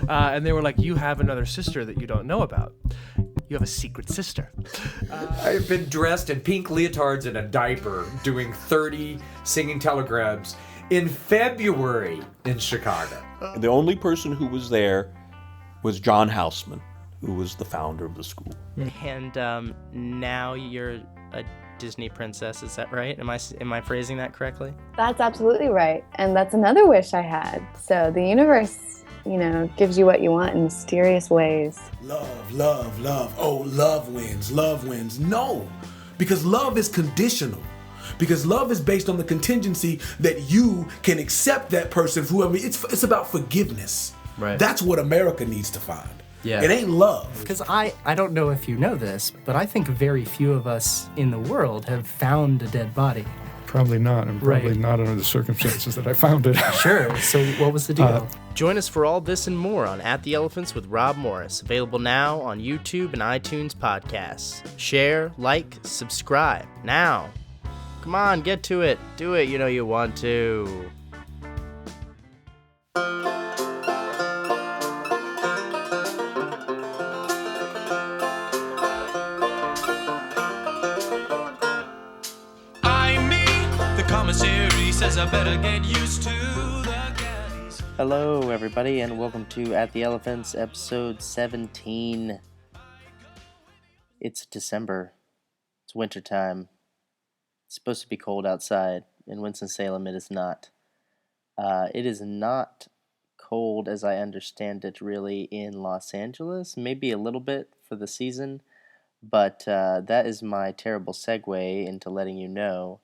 And they were like, you have another sister that you don't know about. You have a secret sister. I've been dressed in pink leotards and a diaper doing 30 singing telegrams in February in Chicago. The only person who was there was John Houseman, who was the founder of the school. And now you're a Disney princess, is that right? Am I phrasing that correctly? That's absolutely right. And that's another wish I had. So the universe, gives you what you want in mysterious ways. Love, love, love. Oh, love wins, love wins. No, because love is conditional. Because love is based on the contingency that you can accept that person for whoever. It's about forgiveness. Right. That's what America needs to find. Yeah. It ain't love. Because I don't know if you know this, but I think very few of us in the world have found a dead body. Probably not, and probably not under the circumstances that I found it. Sure, so what was the deal? Join us for all this and more on At the Elephants with Rob Morris, available now on YouTube and iTunes podcasts. Share, like, subscribe, now. Come on, get to it. Do it, you want to. Says I better get used to the gaddies. Hello, everybody, and welcome to At the Elephants, episode 17. It's December. It's wintertime. It's supposed to be cold outside. In Winston-Salem, it is not. It is not cold, as I understand it, really, in Los Angeles. Maybe a little bit for the season, but that is my terrible segue into letting you know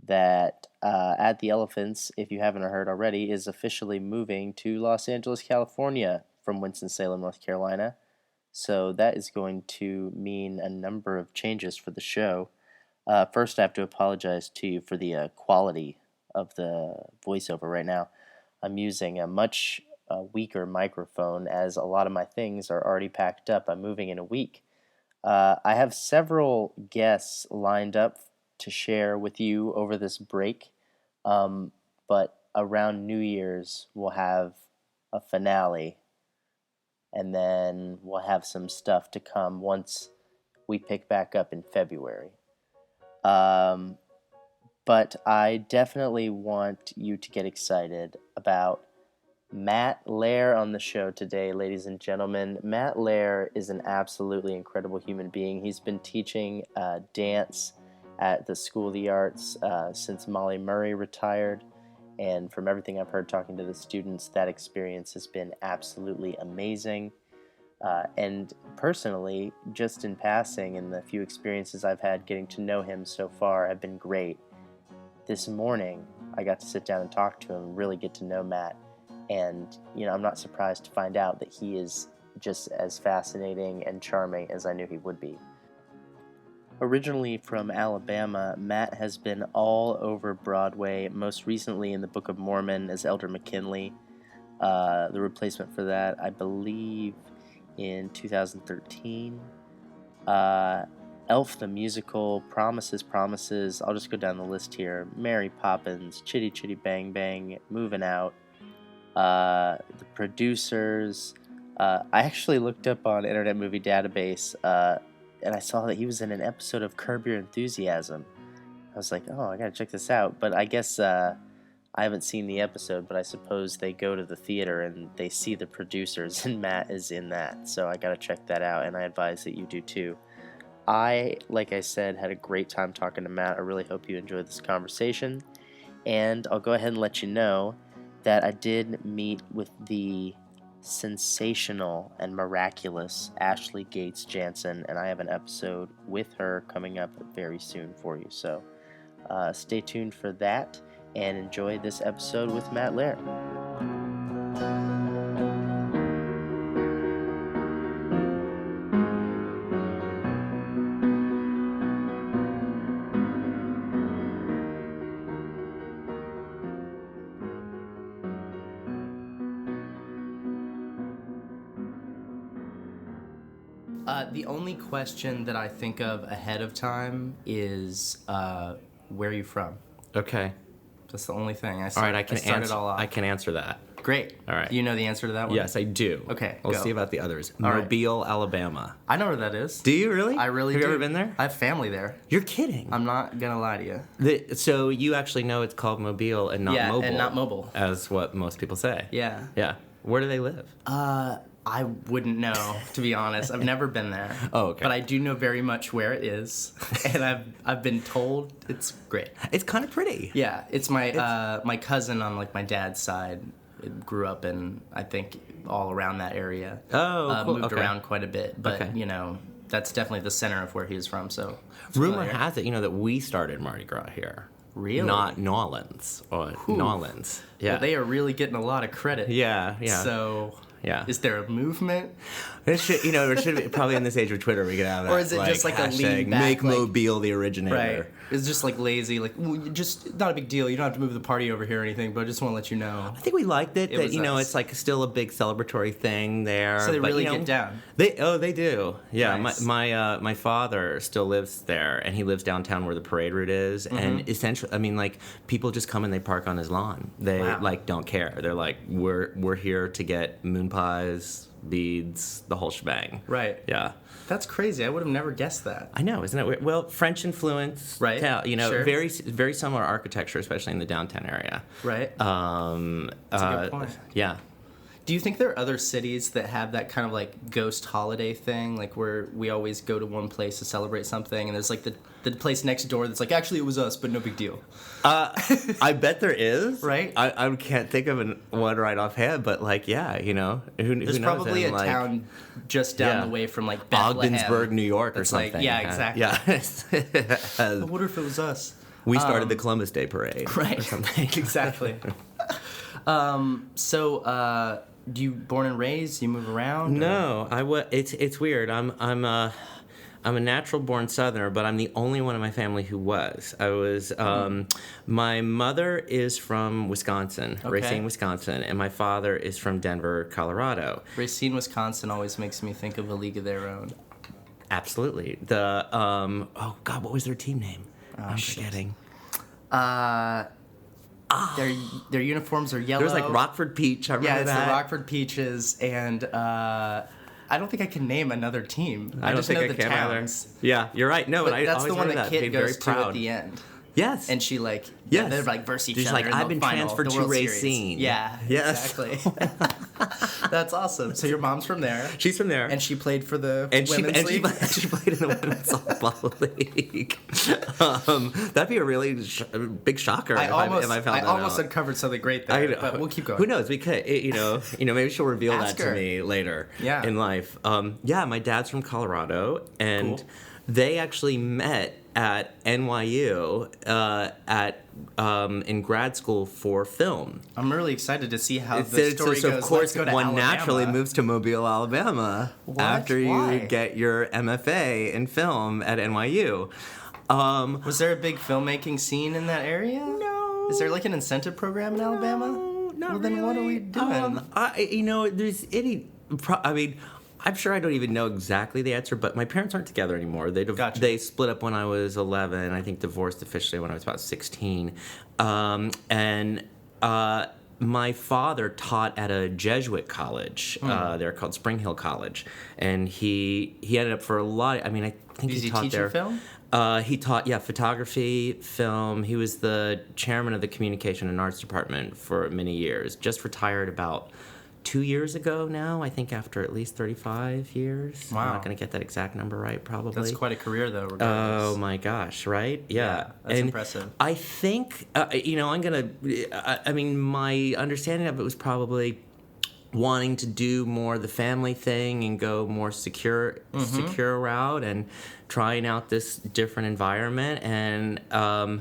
that At the Elephants, if you haven't heard already, is officially moving to Los Angeles, California from Winston-Salem, North Carolina. So that is going to mean a number of changes for the show. First, I have to apologize to you for the quality of the voiceover right now. I'm using a much weaker microphone as a lot of my things are already packed up. I'm moving in a week. I have several guests lined up to share with you over this break, but around New Year's we'll have a finale, and then we'll have some stuff to come once we pick back up in February. But I definitely want you to get excited about Matt LOEHR on the show today, ladies and gentlemen. Matt LOEHR is an absolutely incredible human being. He's been teaching dance at the School of the Arts since Molly Murray retired, and from everything I've heard talking to the students, that experience has been absolutely amazing. And personally, just in passing, and the few experiences I've had getting to know him so far have been great. This morning, I got to sit down and talk to him and really get to know Matt, and I'm not surprised to find out that he is just as fascinating and charming as I knew he would be. Originally from Alabama, Matt has been all over Broadway, most recently in the Book of Mormon as Elder McKinley. The replacement for that, I believe, in 2013. Elf the Musical, Promises, Promises, I'll just go down the list here. Mary Poppins, Chitty Chitty Bang Bang, Moving Out, The Producers. I actually looked up on Internet Movie Database, and I saw that he was in an episode of Curb Your Enthusiasm. I was like, oh, I gotta check this out. But I guess I haven't seen the episode, but I suppose they go to the theater and they see The Producers, and Matt is in that. So I gotta check that out, and I advise that you do too. I, like I said, had a great time talking to Matt. I really hope you enjoyed this conversation. And I'll go ahead and let you know that I did meet with the sensational and miraculous Ashley Gates Jansen, and I have an episode with her coming up very soon for you. So stay tuned for that and enjoy this episode with Matt LOEHR. The only question that I think of ahead of time is, where are you from? Okay. That's the only thing. All right, I can started answer. all off. I can answer that. Great. All right. Do you know the answer to that one? Yes, I do. Okay, We'll go. see about the others. All right. Mobile, Alabama. I know where that is. Do you really? I really Have do. you ever been there? I have family there. You're kidding. I'm not gonna lie to you. So you actually know it's called Mobile and not Yeah, Mobile. and not Mobile. As what most people say. Yeah. Yeah. Where do they live? I wouldn't know, to be honest. I've never been there. Oh, okay. But I do know very much where it is, and I've been told it's great. It's kind of pretty. Yeah, it's my my cousin on like my dad's side grew up in, I think, all around that area. Oh, cool. Moved Okay. around quite a bit, but Okay. you know, that's definitely the center of where he was from. So Rumor familiar. has it, that we started Mardi Gras here. Really? Not New Orleans or New Orleans. Yeah. Well, they are really getting a lot of credit. Yeah. So. Yeah. Is there a movement? It should, it should be, probably in this age of Twitter we could have that. Or is it just like a hashtag lean back, make like- Mobile the originator. Right. It's just like lazy, like, well, just not a big deal. You don't have to move the party over here or anything, but I just want to let you know. I think we liked it, that was us. it's like still a big celebratory thing there. So they but, really get down. They do. Yeah, Nice. my father still lives there, and he lives downtown where the parade route is. Mm-hmm. And essentially, I mean, like, people just come and they park on his lawn. They Wow. like don't care. They're like, we're here to get moon pies, beads, the whole shebang. Right. Yeah. That's crazy. I would have never guessed that. I know, isn't it weird? Well, French influence, Right, sure. very similar architecture, especially in the downtown area. Right. That's a good point. Yeah. Do you think there are other cities that have that kind of like ghost holiday thing, like where we always go to one place to celebrate something, and there's like the place next door that's like, actually it was us, but no big deal. I bet there is. Right? I can't think of one right offhand, but like, yeah, who There's knows? probably in, a like, town just down yeah. the way from like Bethlehem. Ogdensburg, New York, or That's like- something. yeah, exactly. Yeah. I wonder if it was us. We started the Columbus Day Parade. Right. Or something. Exactly. So, you born and raised? You move around? or- No, it's weird. I'm a natural born Southerner, but I'm the only one in my family who was. I was. My mother is from Wisconsin, Racine, Wisconsin, and my father is from Denver, Colorado. Racine, Wisconsin always makes me think of A League of Their Own. Absolutely. The oh God, what was their team name? I'm forgetting. Their uniforms are yellow. There was like Rockford Peach. I remember Yeah, it's that. the Rockford Peaches, and I don't think I can name another team. I don't just think know I the can towns. either. Yeah, you're right. No, But and I that's always the one remember that that. Kit Being very goes to at proud. the end. Yes. And she like, Yes. they're like verse each She's other. like, in I've the been final, transferred the to World Racine. Series. Yeah, Yes. exactly. That's awesome. So your mom's from there. She's from there. And she played for the and women's league. she played in the women's softball league. That'd be a really big shocker I if almost I found that almost out. uncovered something great I there, know. but we'll keep going. Who knows? We could, maybe she'll reveal Ask that her. to me later Yeah. in life. Yeah, my dad's from Colorado, and Cool. they actually met at NYU in grad school for film. I'm really excited to see how the story So goes. of course, Let's go to one Alabama. naturally moves to Mobile, Alabama, What? after Why? you get your MFA in film at NYU. Was there a big filmmaking scene in that area? No. Is there like an incentive program in Alabama? Not Well, then what are we doing? There's any. I'm sure I don't even know exactly the answer, but my parents aren't together anymore. Gotcha. They split up when I was 11. I think divorced officially when I was about 16. My father taught at a Jesuit college. They're called Spring Hill College, and he ended up for a lot. I think Is he he taught teaching there. film? He taught, photography, film. He was the chairman of the communication and arts department for many years. Just retired about 2 years ago now, I think, after at least 35 years. Wow. I'm not going to get that exact number right, probably. That's quite a career, though, regardless. Oh my gosh, right? Yeah. that's And impressive. I think, I'm going to, my understanding of it was probably wanting to do more the family thing and go more secure route and trying out this different environment. And I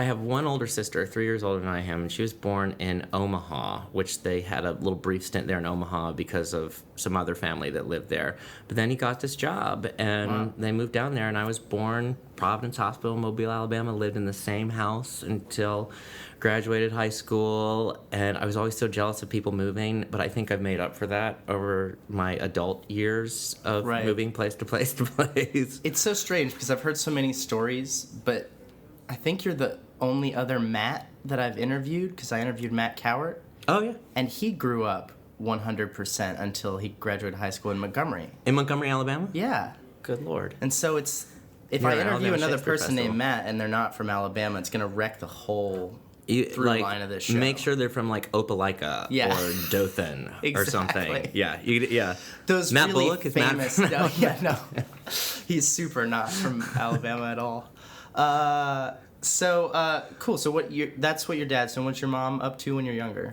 have one older sister, 3 years older than I am, and she was born in Omaha, which they had a little brief stint there in Omaha because of some other family that lived there. But then he got this job, and they moved down there, and I was born Providence Hospital, Mobile, Alabama, lived in the same house until graduated high school, and I was always so jealous of people moving, but I think I've made up for that over my adult years of Right. moving place to place to place. It's so strange because I've heard so many stories, but I think you're the only other Matt that I've interviewed, because I interviewed Matt Cowart. Oh, yeah. And he grew up 100% until he graduated high school in Montgomery. In Montgomery, Alabama? Yeah. Good Lord. And so it's, if You're I an interview Alabama another Shakespeare person Festival. named Matt and they're not from Alabama, it's going to wreck the whole through line of this show. Make sure they're from like Opelika Yeah. or Dothan or something. Exactly. Yeah, yeah. Those Matt really Bullock is famous. Matt. No. He's super not from Alabama at all. Cool. So that's what your dad. So what's your mom up to when you're younger?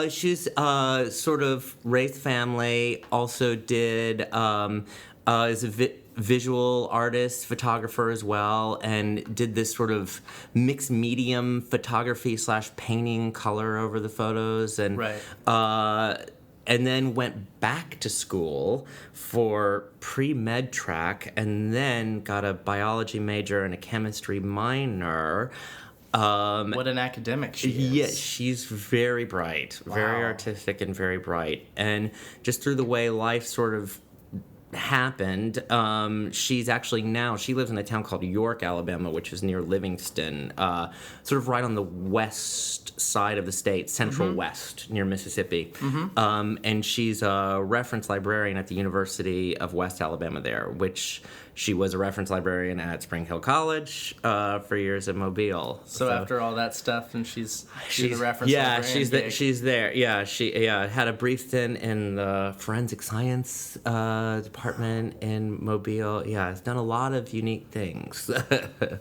She's sort of raised family. Also did is a visual artist, photographer as well, and did this sort of mixed medium photography / painting color over the photos, and and then went back to school for pre-med track, and then got a biology major and a chemistry minor. What an academic she is. Yeah, she's very bright, very artistic and very bright. And just through the way life sort of happened, she's actually now, she lives in a town called York, Alabama, which is near Livingston, sort of right on the west side of the state, central west, near Mississippi. And she's a reference librarian at the University of West Alabama there, which she was a reference librarian at Spring Hill College for years in Mobile. So after all that stuff, and she's the reference librarian. She's there. Yeah, she had a brief stint in the forensic science department in Mobile. Yeah, has done a lot of unique things.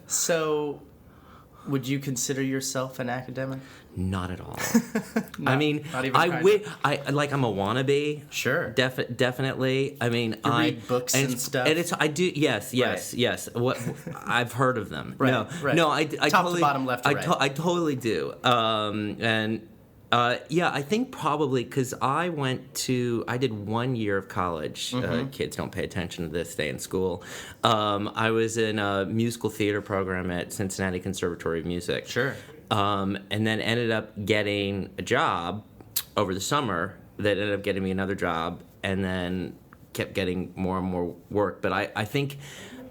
So, would you consider yourself an academic? Not at all. I mean, I'm a wannabe. Sure. Definitely. I mean, you read books and stuff. And I do. Yes. What I've heard of them. Right. No. I top totally, to bottom, left to right. I totally do. I think probably because I did 1 year of college. Kids don't pay attention to this, stay in school. I was in a musical theater program at Cincinnati Conservatory of Music. Sure. And then ended up getting a job over the summer that ended up getting me another job, and then kept getting more and more work. But I think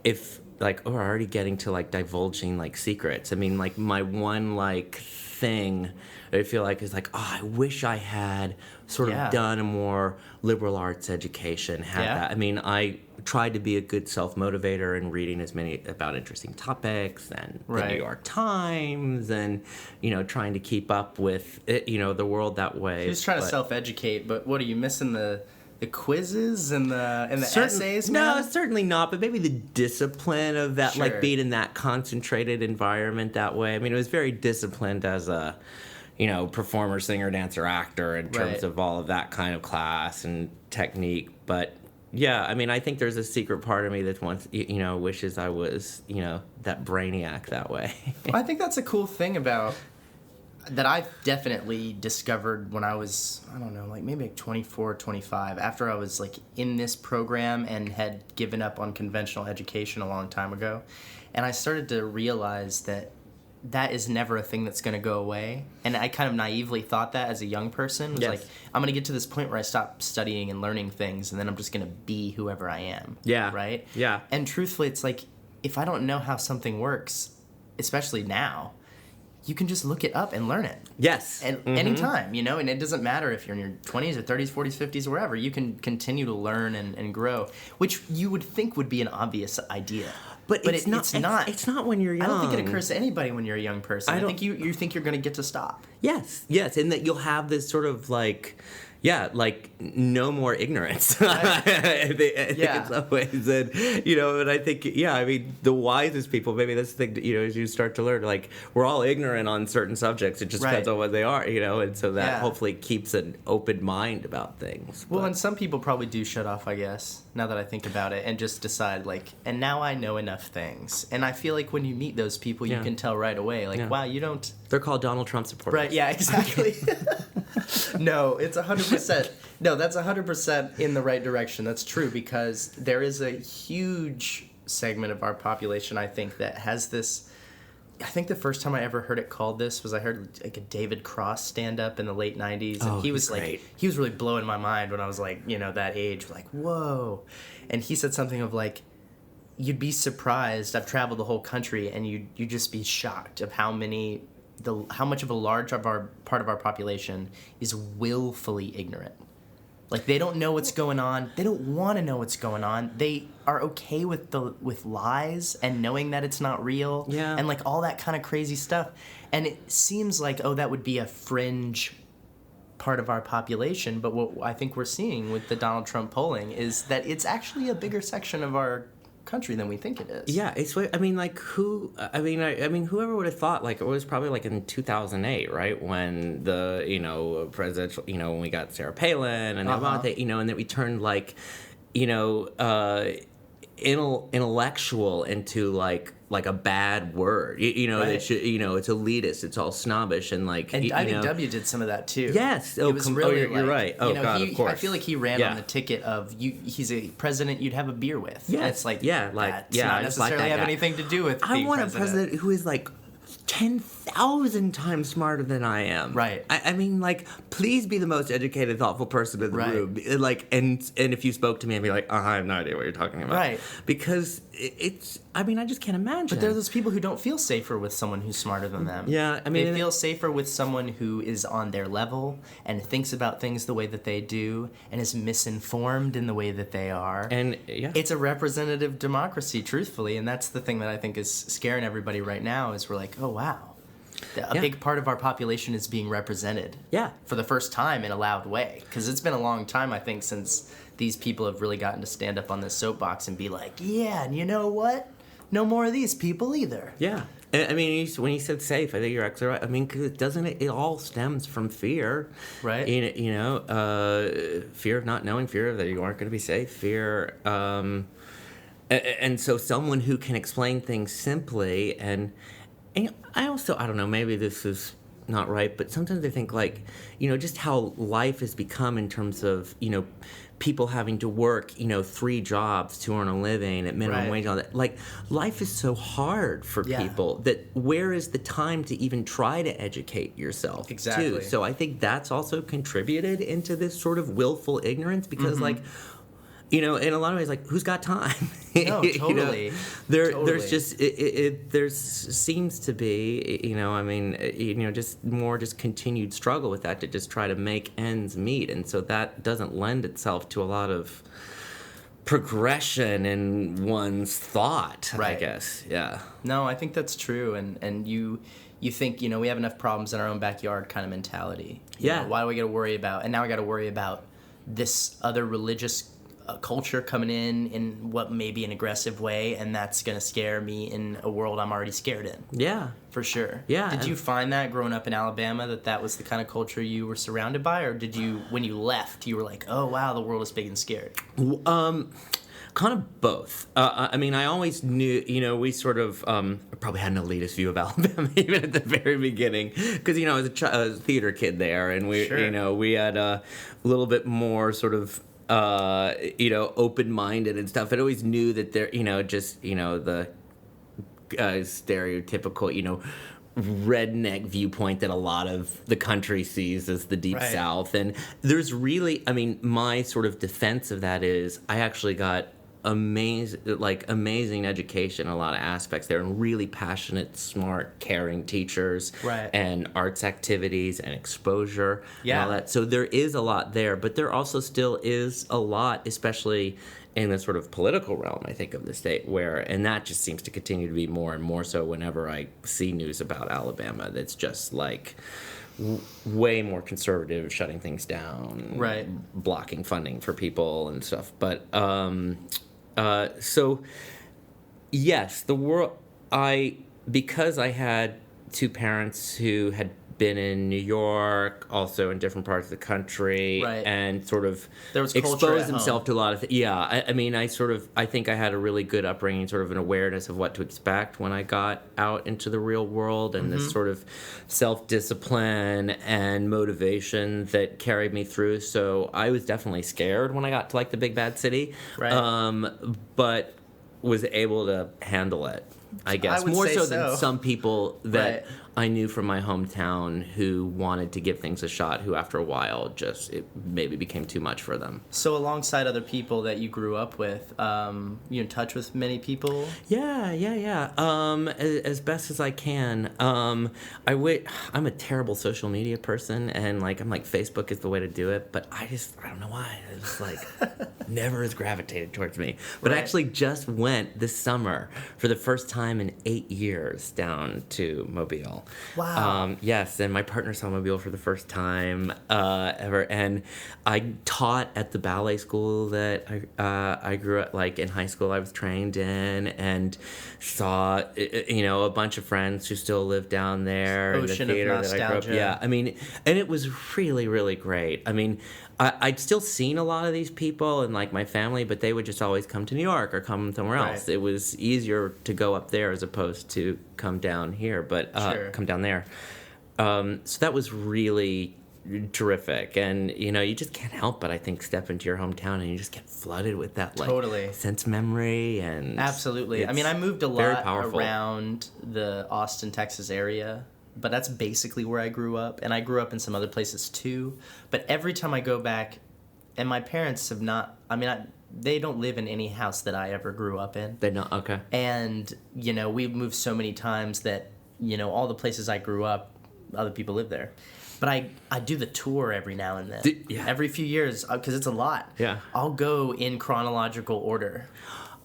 if we're already getting to divulging secrets. I mean, my one thing I feel is I wish I had sort of done a more liberal arts education. That. I mean, I tried to be a good self-motivator and reading as many about interesting topics and the New York Times and, trying to keep up with it, the world that way. You're just trying to self-educate, but what are you missing the quizzes and the essays? No, certainly not. But maybe the discipline of that, Sure. being in that concentrated environment that way. I mean, it was very disciplined as a, performer, singer, dancer, actor in terms of all of that kind of class and technique. But yeah, I mean, I think there's a secret part of me that wants, wishes I was, that brainiac that way. Well, I think that's a cool thing about. That I've definitely discovered when I was, I don't know, maybe 24, 25, after I was in this program and had given up on conventional education a long time ago. And I started to realize that is never a thing that's going to go away. And I kind of naively thought that as a young person. Was I'm going to get to this point where I stop studying and learning things, and then I'm just going to be whoever I am. Yeah. Right? Yeah. And truthfully, it's if I don't know how something works, especially now, you can just look it up and learn it. Yes. And anytime, and it doesn't matter if you're in your 20s or 30s, 40s, 50s, wherever, you can continue to learn and grow, which you would think would be an obvious idea. But it's not. It's not when you're young. I don't think it occurs to anybody when you're a young person. I think you think you're going to get to stop. Yes, and that you'll have this sort of no more ignorance. I think in some ways, and and I think I mean the wisest people, maybe that's the thing. As you start to learn, we're all ignorant on certain subjects. It just depends on what they are, and so that hopefully keeps an open mind about things. Well, and some people probably do shut off, I guess. Now that I think about it, and just decide and now I know enough things. And I feel when you meet those people, you can tell right away, wow, you don't. They're called Donald Trump supporters. Right? Yeah, exactly. No, it's 100%. No, that's 100% in the right direction. That's true, because there is a huge segment of our population, I think, that has this. I think the first time I ever heard it called this was I heard a David Cross stand up in the late 90s, and he was great. He was really blowing my mind when I was that age, whoa. And he said something of you'd be surprised. I've traveled the whole country, and you'd just be shocked of how much of a large of our part of our population is willfully ignorant. Like, they don't know what's going on. They don't want to know what's going on. They are okay with lies and knowing that it's not real. Yeah. And like all that kind of crazy stuff. And it seems like, that would be a fringe part of our population. But what I think we're seeing with the Donald Trump polling is that it's actually a bigger section of our country than we think it is. Yeah, it's. I mean, like whoever would have thought? Like, it was probably like in 2008, right, when the presidential, when we got Sarah Palin and and then we turned like, intellectual into like a bad word. Right. It's elitist. It's all snobbish and like. And I think W did some of that too. Yes. It was really you're right. Oh God, of course. I feel like he ran on the ticket of he's a president you'd have a beer with. Yeah. It's like not necessarily have anything to do with. I being want a president who is like 10,000 times smarter than I am. Right. I mean, like, please be the most educated, thoughtful person in the room. Like, and if you spoke to me, I'd be like, I have no idea what you're talking about. Right. Because it's. I mean, I just can't imagine. But there are those people who don't feel safer with someone who's smarter than them. Yeah, I mean, they feel safer with someone who is on their level and thinks about things the way that they do and is misinformed in the way that they are. And it's a representative democracy, truthfully, and that's the thing that I think is scaring everybody right now. Is we're like, oh wow, a big part of our population is being represented. Yeah, for the first time in a loud way, because it's been a long time, I think, since these people have really gotten to stand up on this soapbox and be like, yeah, and you know what? No more of these people either. Yeah. I mean, when you said safe, I think you're absolutely right. I mean, because it all stems from fear. Right. Fear of not knowing, fear that you aren't going to be safe, fear. And so someone who can explain things simply and I don't know, maybe this is not right, but sometimes I think like, just how life has become in terms of, people having to work, 3 jobs to earn a living at minimum wage and all that. Like, life is so hard for people that where is the time to even try to educate yourself? Exactly. Too? So I think that's also contributed into this sort of willful ignorance because, like, in a lot of ways, like, who's got time? No, totally. There's just there seems to be, just continued struggle with that to just try to make ends meet, and so that doesn't lend itself to a lot of progression in one's thought. I guess. Yeah. No, I think that's true, and you think we have enough problems in our own backyard kind of mentality. Why do we got to worry about? And now I got to worry about this other religious culture coming in what may be an aggressive way, and that's going to scare me in a world I'm already scared in. Yeah. For sure. Yeah. Did you find that growing up in Alabama that was the kind of culture you were surrounded by, or did you, when you left, you were like, oh, wow, the world is big and scared? Kind of both. I mean, I always knew, we sort of probably had an elitist view of Alabama even at the very beginning, because I was a theater kid there, and we, we had a little bit more sort of open-minded and stuff. I always knew that there, the stereotypical, redneck viewpoint that a lot of the country sees as the Deep South. And there's really, my sort of defense of that is I actually got amazing education in a lot of aspects there, and really passionate, smart, caring teachers, and arts activities and exposure, and all that. So there is a lot there, but there also still is a lot, especially in the sort of political realm, I think, of the state, and that just seems to continue to be more and more so whenever I see news about Alabama. That's just like way more conservative, shutting things down, blocking funding for people and stuff. But so yes, the world. Because I had 2 parents who had been in New York, also in different parts of the country, and sort of exposed themselves to a lot of things. Yeah, I think I had a really good upbringing, sort of an awareness of what to expect when I got out into the real world, and this sort of self-discipline and motivation that carried me through. So I was definitely scared when I got to like the big bad city, but was able to handle it. I guess more so than some people that I knew from my hometown who wanted to give things a shot, who after a while just it maybe became too much for them. So alongside other people that you grew up with, you in touch with many people? Yeah. As best as I can. I'm a terrible social media person, and like I'm like Facebook is the way to do it, but I don't know why. It's like never has gravitated towards me. But I actually just went this summer for the first time in 8 years down to Mobile. Wow. Yes, and my partner saw Mobile for the first time ever, and I taught at the ballet school that I grew up, like in high school I was trained in, and saw a bunch of friends who still live down there. Ocean in the theater of that I grew up. nostalgia. Yeah, I mean, and it was really, really great. I mean, I'd still seen a lot of these people and like my family, but they would just always come to New York or come somewhere else. Right. It was easier to go up there as opposed to come down here, but Sure. come down there. So that was really terrific, and you just can't help but I think step into your hometown and you just get flooded with that like Totally. sense of memory and Absolutely. I mean, I moved a very lot powerful. around the Austin, Texas area, but that's basically where I grew up, and I grew up in some other places too. But every time I go back, and my parents have not, they don't live in any house that I ever grew up in. They don't. Okay. And, we've moved so many times that, all the places I grew up, other people live there. But I do the tour every now and then. Yeah. Every few years, because it's a lot. Yeah. I'll go in chronological order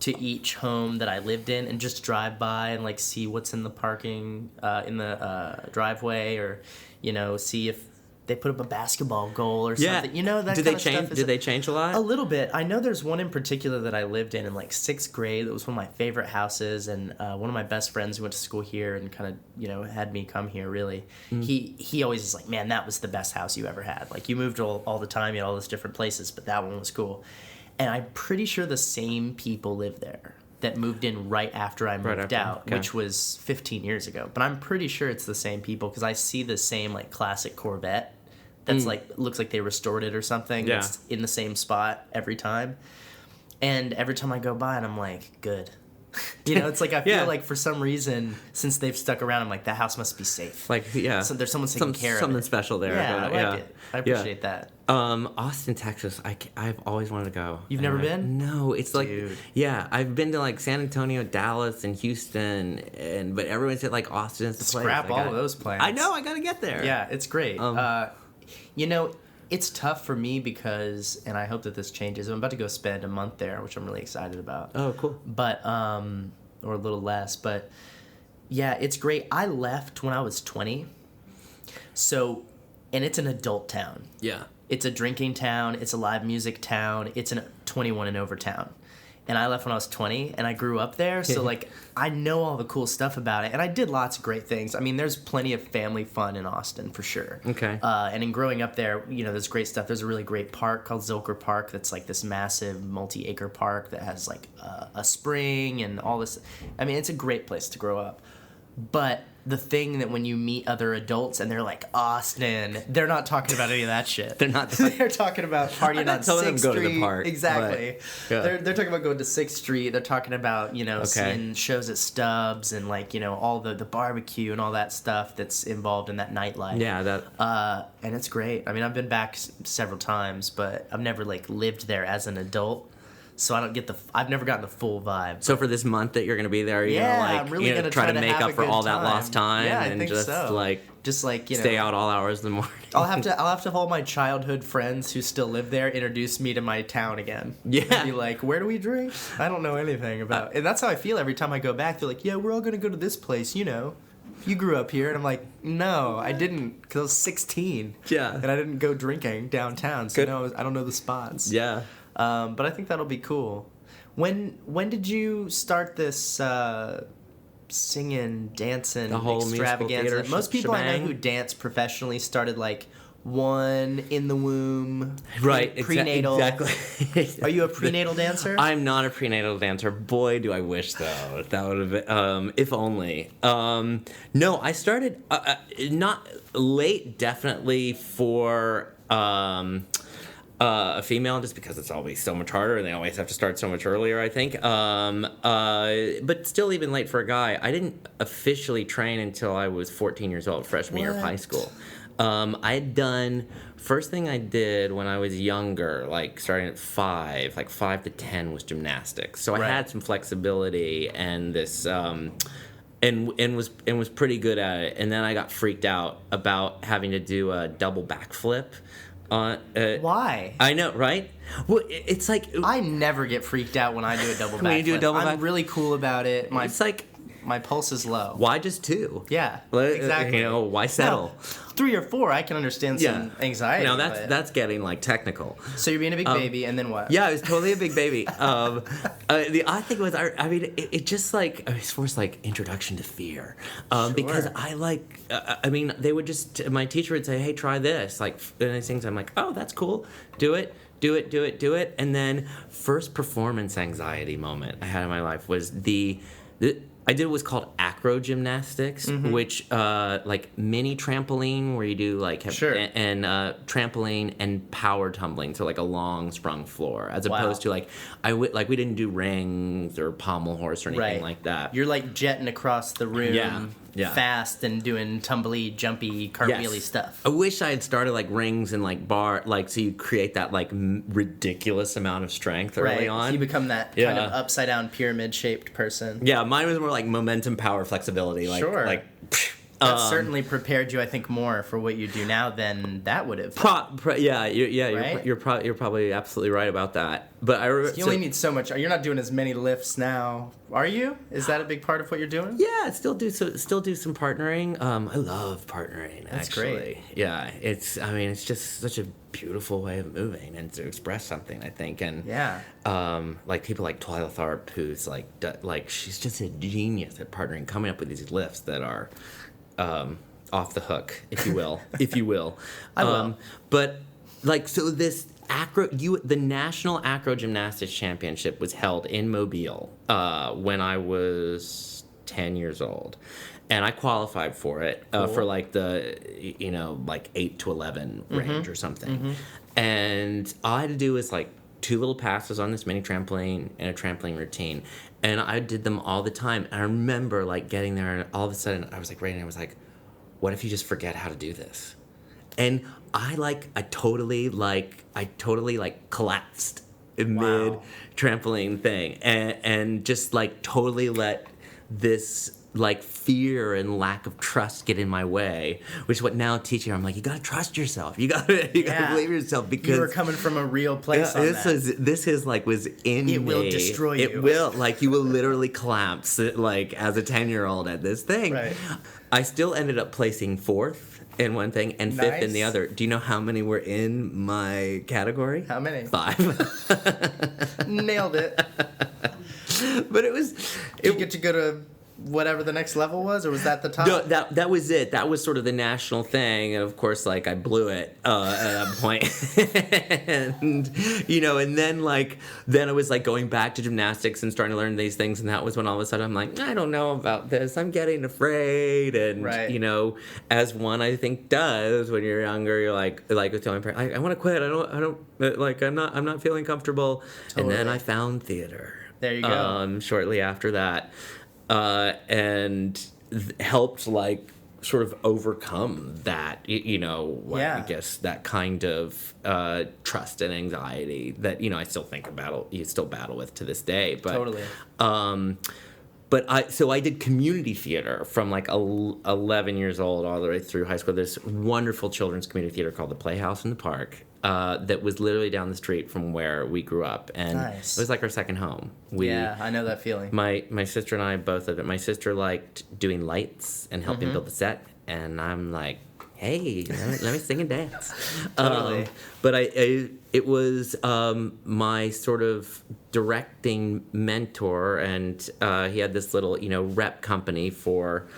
to each home that I lived in and just drive by and like see what's in the parking, in the driveway, or, see if they put up a basketball goal or something. That Did kind they of change? stuff. Did they change a lot? A little bit. I know there's one in particular that I lived in like 6th grade. That was one of my favorite houses, and one of my best friends who went to school here and kind of, had me come here, really. He always is like, man, that was the best house you ever had. Like, you moved all the time, you had all those different places, but that one was cool. And I'm pretty sure the same people live there that moved in right after I moved out, okay. which was 15 years ago. But I'm pretty sure it's the same people, because I see the same like classic Corvette that's like looks like they restored it or something. Yeah. That's in the same spot every time. And every time I go by and I'm like, good. It's like I feel like for some reason, since they've stuck around, I'm like, that house must be safe. Like, yeah. So there's someone taking care of it. Something special there. Yeah, about I like it. I appreciate that. Austin, Texas, I've always wanted to go. You've never been? No, it's like, Dude. yeah, I've been to like San Antonio, Dallas, and Houston, but everyone said like Austin is the place. Scrap all of those plans. I know, I gotta get there. Yeah, it's great. It's tough for me because, and I hope that this changes, I'm about to go spend a month there, which I'm really excited about. Oh, cool. But, or a little less, but yeah, it's great. I left when I was 20. So, and it's an adult town. Yeah. It's a drinking town. It's a live music town. It's a 21 and over town. And I left when I was 20, and I grew up there, so, like, I know all the cool stuff about it, and I did lots of great things. I mean, there's plenty of family fun in Austin, for sure. Okay. And in growing up there, there's great stuff. There's a really great park called Zilker Park that's, like, this massive multi-acre park that has, like, a spring and all this. I mean, it's a great place to grow up. But the thing that when you meet other adults and they're like, Austin, they're not talking about any of that shit. They're not. They're talking about partying on 6th go Street. to the park. Exactly. But, yeah. They're talking about going to 6th Street. They're talking about, seeing shows at Stubbs and, like, all the barbecue and all that stuff that's involved in that nightlife. Yeah, that. And it's great. I mean, I've been back several times, but I've never, like, lived there as an adult. So I don't get I've never gotten the full vibe. So for this month that you're going to be there, you're I'm really gonna gonna try to make have up a for good all that time. lost time, Yeah, I and think just so. stay out all hours of the morning. I'll have to have all my childhood friends who still live there introduce me to my town again. Yeah. And be like, where do we drink? I don't know anything about. And that's how I feel every time I go back. They're like, yeah, we're all gonna go to this place, You grew up here, and I'm like, no, I didn't, because I was 16. Yeah. And I didn't go drinking downtown, so no, I don't know the spots. Yeah. But I think that'll be cool. When did you start this singing, dancing The whole musical extravaganza? theater Most people I know shebang? who dance professionally started like one in the womb, Right. prenatal. Exactly. Are you a prenatal dancer? I'm not a prenatal dancer. Boy, do I wish though. That would have been, if only. No, I started not late. Definitely for. a female, just because it's always so much harder and they always have to start so much earlier, I think. But still even late for a guy. I didn't officially train until I was 14 years old, freshman year of high school. I had done, first thing I did when I was younger, like starting at 5 to 10 was gymnastics. So I had some flexibility and this, and was pretty good at it. And then I got freaked out about having to do a double backflip. Why? I know, right? Well, it's like I never get freaked out when I do a double backflip. When you do a double I'm really cool about it. It's like my pulse is low. Why just 2? Yeah, exactly. Why settle? No, 3 or 4, I can understand some anxiety. Now that's getting like technical. So you're being a big baby, and then what? Yeah, I was totally a big baby. The odd thing was, I mean, it just like it was forced like introduction to fear, because I like, I mean, they would just my teacher would say, hey, try this, like, and these things. I'm like, oh, that's cool, do it. And then first performance anxiety moment I had in my life was I did what's called acro gymnastics, which like mini trampoline where you do like and trampoline and power tumbling, so like a long sprung floor, as opposed to like we didn't do rings or pommel horse or anything like that. You're like jetting across the room. Fast and doing tumbly, jumpy, cartwheely stuff. I wish I had started like rings and like bar, like so you create that like ridiculous amount of strength early on. So you become that kind of upside down pyramid shaped person. Yeah, mine was more like momentum, power, flexibility. Like, that certainly prepared you, I think, more for what you do now than that would have. You're probably absolutely right about that. But I remember you only need so much. You're not doing as many lifts now, are you? Is that a big part of what you're doing? Yeah, still do some partnering. I love partnering. That's actually. Great. Yeah, it's just such a beautiful way of moving and to express something, I think. And like people like Twyla Tharp, who's like she's just a genius at partnering, coming up with these lifts that are off the hook, if you will. I will. But like, so this the National Acro Gymnastics Championship was held in Mobile when I was 10 years old. And I qualified for it for like the, like 8 to 11 range or something. And all I had to do was like 2 little passes on this mini trampoline and a trampoline routine. And I did them all the time. And I remember like getting there and all of a sudden I was like ready and I was like, what if you just forget how to do this? And I totally collapsed mid trampoline thing and just like totally let this like fear and lack of trust get in my way, which is what now teaching I'm like, you gotta trust yourself, you gotta believe yourself, because you were coming from a real place. This is like was in me. It will destroy you. It will, like, you will literally collapse like as a 10-year-old at this thing. Right. I still ended up placing 4th in one thing and 5th in the other. Do you know how many were in my category? How many? 5. Nailed it. But it was. Did you get to go to whatever the next level was, or was that the top? No, that was it. That was sort of the national thing, and of course, like, I blew it at that point. And and then I was like going back to gymnastics and starting to learn these things, and that was when all of a sudden I'm like, I don't know about this. I'm getting afraid, and as one I think does when you're younger, you're like telling parents, I want to quit. I'm not feeling comfortable. Totally. And then I found theater. There you go. Shortly after that. And helped like sort of overcome that, I guess that kind of trust and anxiety that I still battle with to this day. But totally. But I did community theater from like 11 years old all the way through high school. This wonderful children's community theater called the Playhouse in the Park. That was literally down the street from where we grew up, and it was like our second home. I know that feeling. My sister and I both of it. My sister liked doing lights and helping build the set, and I'm like, hey, let me sing and dance. Totally. But it was my sort of directing mentor, and he had this little rep company for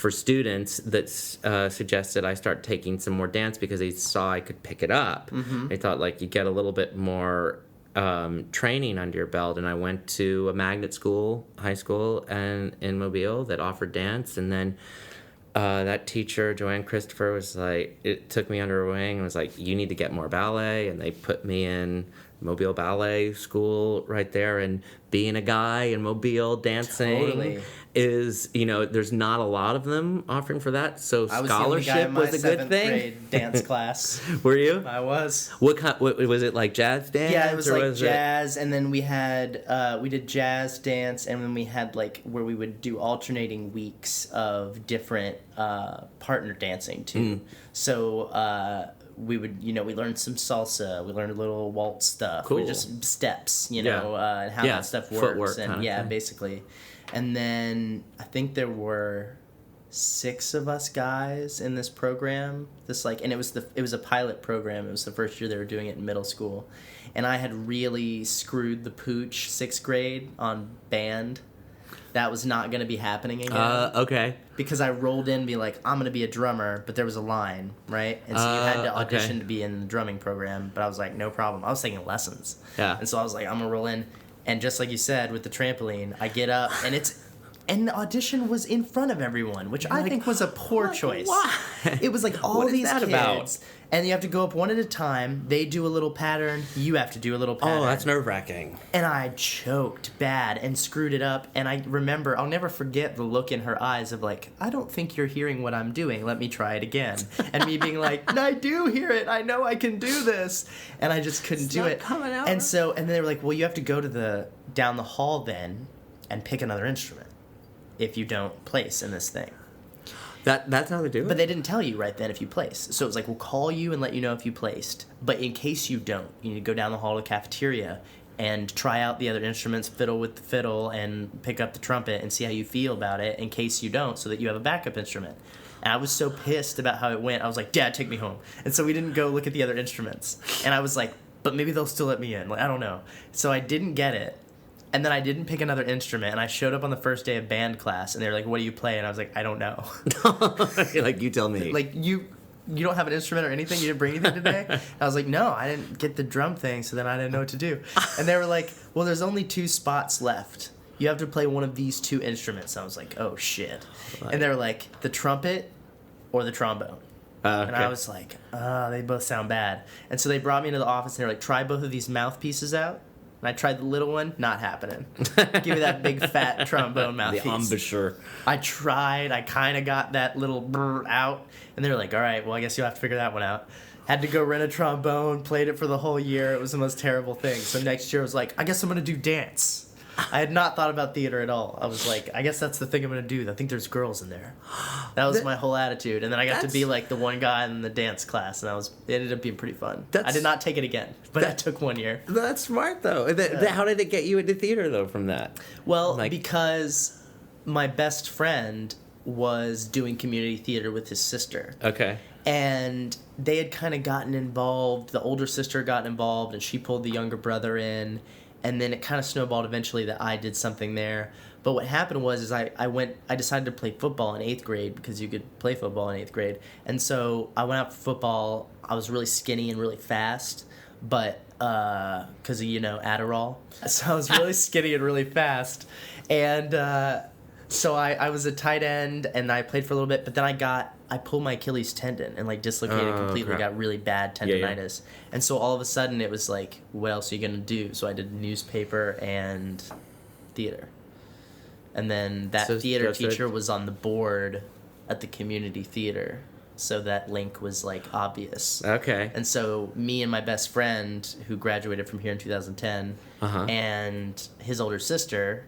students that suggested I start taking some more dance because he saw I could pick it up. They thought like you get a little bit more training under your belt, and I went to a magnet school, high school, and in Mobile that offered dance, and then that teacher, Joanne Christopher, was like, it took me under her wing and was like, you need to get more ballet. And they put me in Mobile Ballet School right there. And being a guy in Mobile dancing Totally. is, there's not a lot of them offering for that. So I was the only guy scholarship in my was a good 7th thing. grade dance class. Were you? I was. What was it, like jazz dance? Yeah, it was or like jazz, and then we had we did jazz dance, and then we had like where we would do alternating weeks of different partner dancing too. So we would, we learned some salsa, we learned a little waltz stuff, Cool. just steps, and how Yeah, that stuff works, footwork and kinda thing. basically. And then I think there were 6 of us guys in this program. And it was a pilot program. It was the first year they were doing it in middle school, and I had really screwed the pooch 6th grade on band. That was not going to be happening again. Okay. Because I rolled in and be like, I'm going to be a drummer, but there was a line, right? And so you had to audition okay. to be in the drumming program, but I was like, no problem. I was taking lessons. Yeah. And so I was like, I'm going to roll in. And just like you said, with the trampoline, I get up, and the audition was in front of everyone, which I think was a poor choice. Why? It was like all What is these that kids, about? and you have to go up one at a time. They do a little pattern. You have to do a little pattern. Oh, that's nerve-wracking. And I choked bad and screwed it up. And I remember, I'll never forget the look in her eyes of like, I don't think you're hearing what I'm doing. Let me try it again. And me being like, I do hear it. I know I can do this. And I just couldn't do it. coming out. And then they were like, well, you have to go to down the hall then and pick another instrument if you don't place in this thing. That's how they do it? But they didn't tell you right then if you place. So it was like, we'll call you and let you know if you placed. But in case you don't, you need to go down the hall to the cafeteria and try out the other instruments, fiddle with the fiddle, and pick up the trumpet and see how you feel about it in case you don't, so that you have a backup instrument. And I was so pissed about how it went. I was like, Dad, take me home. And so we didn't go look at the other instruments. And I was like, but maybe they'll still let me in. Like, I don't know. So I didn't get it. And then I didn't pick another instrument, and I showed up on the first day of band class, and they were like, what do you play? And I was like, I don't know. Like, you tell me. Like, you don't have an instrument or anything? You didn't bring anything today? And I was like, no, I didn't get the drum thing, so then I didn't know what to do. And they were like, well, there's only 2 spots left. You have to play one of these 2 instruments. And I was like, oh, shit. And they were like, the trumpet or the trombone. And I was like, they both sound bad. And so they brought me into the office, and they were like, try both of these mouthpieces out. And I tried the little one, not happening. Give me that big fat trombone mouthpiece. The embouchure. I tried. I kind of got that little brr out. And they were like, all right, well, I guess you'll have to figure that one out. Had to go rent a trombone, played it for the whole year. It was the most terrible thing. So next year I was like, I guess I'm going to do dance. I had not thought about theater at all. I was like, I guess that's the thing I'm going to do. I think there's girls in there. That was my whole attitude. And then I got to be like the one guy in the dance class, and it ended up being pretty fun. I did not take it again, but I took 1 year. That's smart, though. How did it get you into theater, though, from that? Well, because my best friend was doing community theater with his sister. Okay. And they had kind of gotten involved. The older sister got involved, and she pulled the younger brother in. And then it kind of snowballed eventually that I did something there. But what happened was I decided to play football in 8th grade because you could play football in 8th grade. And so I went out for football. I was really skinny and really fast, but because of, Adderall. So I was really skinny and really fast. And so I was a tight end, and I played for a little bit, but then I pulled my Achilles tendon and dislocated completely, crap. got really bad tendonitis. And so all of a sudden it was like, what else are you going to do? So I did newspaper and theater. And then that theater teacher was on the board at the community theater. So that link was obvious. Okay. And so me and my best friend, who graduated from here in 2010, and his older sister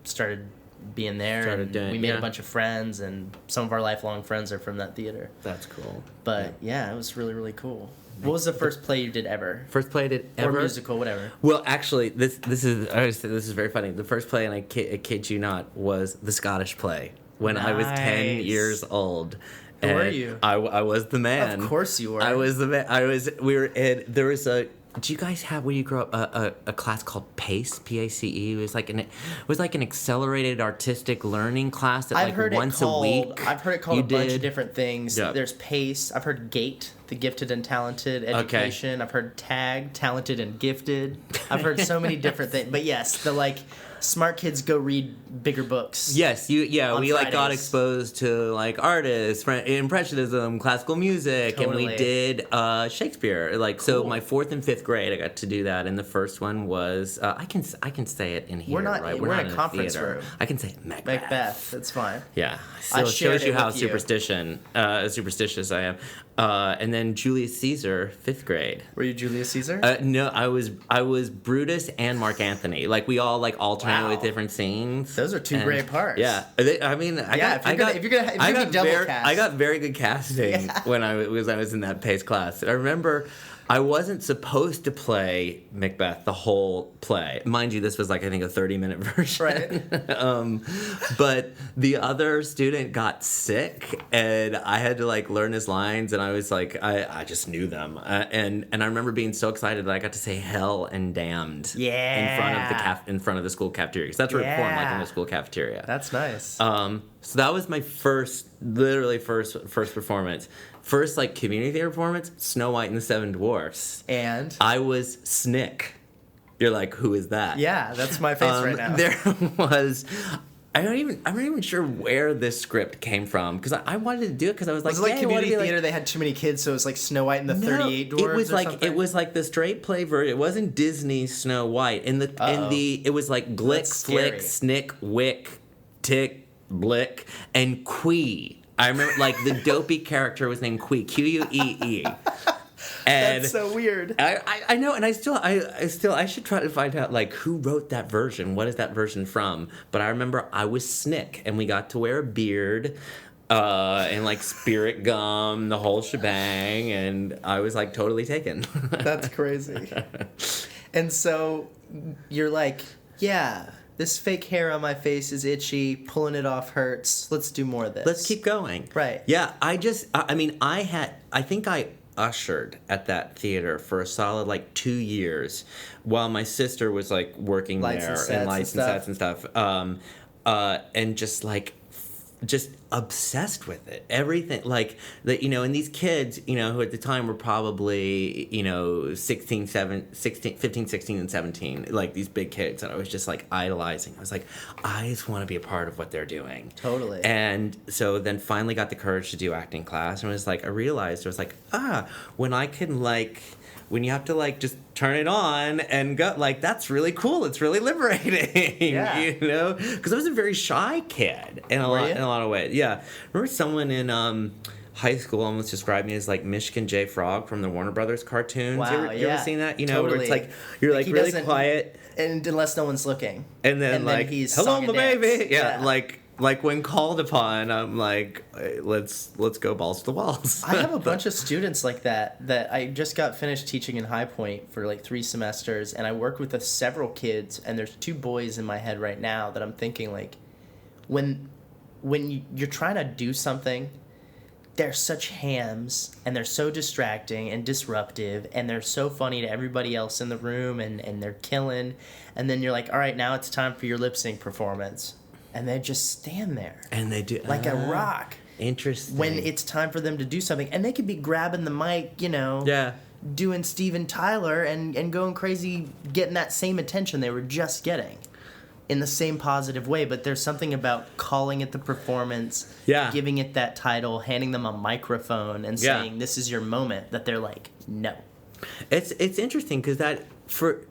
started being there, we made a bunch of friends, and some of our lifelong friends are from that theater. That's cool. But yeah, it was really, really cool. What was the first play you did ever? First play I did ever? Or musical, whatever. Well, actually, this is very funny. The first play, and I kid you not, was the Scottish play when I was 10 years old. Who were you? I was the man. Of course you were. I was the man. There was a. Do you guys have, when you grew up, a class called PACE, P-A-C-E? It was like an accelerated artistic learning class that once a week. I've heard it called a bunch of different things. Yeah. There's PACE. I've heard GATE, the Gifted and Talented Education. Okay. I've heard TAG, Talented and Gifted. I've heard so many different things. But yes, Smart kids go read bigger books. Yes, we like got Fridays. exposed to like artists, Impressionism, classical music, and we Totally. did Shakespeare. Like so, Cool. my 4th and 5th grade, I got to do that, and the first one was I can say it in here. We're not- right? we're in a in conference theater. room. I can say Macbeth. Macbeth. That's fine. Yeah, I so it shared shows you it how with you. superstitious I am. And then Julius Caesar, 5th grade. Were you Julius Caesar? No, I was Brutus and Mark Antony. Like we all like alternate Wow. with different scenes. Those are two great parts. Yeah, I mean, I Yeah, if you're gonna be double cast. I got very good casting when I was in that pace class. And I remember I wasn't supposed to play Macbeth the whole play. Mind you, this was like I think a 30-minute version. Right. But the other student got sick, and I had to like learn his lines, and I was like, I just knew them, and I remember being so excited that I got to say hell and damned in front of the school cafeteria. Because that's where it formed, like in the school cafeteria. That's nice. So that was my first performance. First like community theater performance, Snow White and the Seven Dwarfs. And I was Snick. You're like, who is that? yeah, that's my face right now. There was. I'm not even sure where this script came from because I wanted to do it because I was like, Was it like "Hey, I wanna community be theater? They had too many kids, so it was like Snow White and the 38 Dwarves. It was or like something? it was like the straight play version. It wasn't Disney's Snow White. It was like Glick, That's Flick, scary. Snick, Wick, Tick, Blick, and Quee. I remember like the dopey character was named Quee, Quee. And That's so weird. I know, and I should try to find out like who wrote that version. What is that version from? But I remember I was Snick, and we got to wear a beard, and like spirit gum, the whole shebang, and I was like totally taken. That's crazy. And so you're like, yeah, this fake hair on my face is itchy. Pulling it off hurts. Let's do more of this. Let's keep going. Right. Yeah, I think I ushered at that theater for a solid like 2 years while my sister was like working Lights there and sets and lights and and sets and stuff. And just like just obsessed with it. Everything like that, and these kids, who at the time were probably, 15, 16, and 17, like these big kids that I was just like idolizing. I was like, I just want to be a part of what they're doing. Totally. And so then finally got the courage to do acting class, and it was like, I realized it was like, when you have to like just turn it on and go, like that's really cool. It's really liberating, Yeah. Because I was a very shy kid in a lot of ways. Yeah, remember someone in high school almost described me as like Michigan J. Frog from the Warner Brothers cartoons. Wow, you ever seen that? Where Totally. it's like you're like he really doesn't- quiet, and unless no one's looking. and then like he's hello, song my and baby. dance. Yeah, like when called upon, I'm like, let's go balls to the walls. I have a bunch of students like that I just got finished teaching in High Point for like 3 semesters, and I work with several kids, and there's 2 boys in my head right now that I'm thinking like, when you're trying to do something, they're such hams, and they're so distracting and disruptive, and they're so funny to everybody else in the room, and they're killing, and then you're like, all right, now it's time for your lip sync performance. And they just stand there. And they do like a rock. Interesting. When it's time for them to do something. And they could be grabbing the mic, yeah, doing Steven Tyler and going crazy, getting that same attention they were just getting in the same positive way. But there's something about calling it the performance, giving it that title, handing them a microphone and saying, this is your moment, that they're like, no. It's interesting because that for...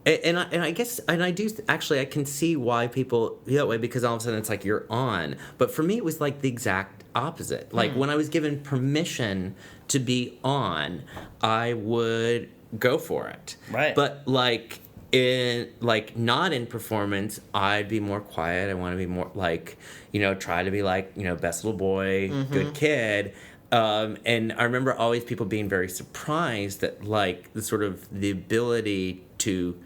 And I guess I do actually I can see why people feel that way, because all of a sudden it's like you're on. But for me it was like the exact opposite. Like when I was given permission to be on, I would go for it. Right. But not in performance, I'd be more quiet. I want to be more like, try to be like, best little boy, good kid. And I remember always people being very surprised that like the ability to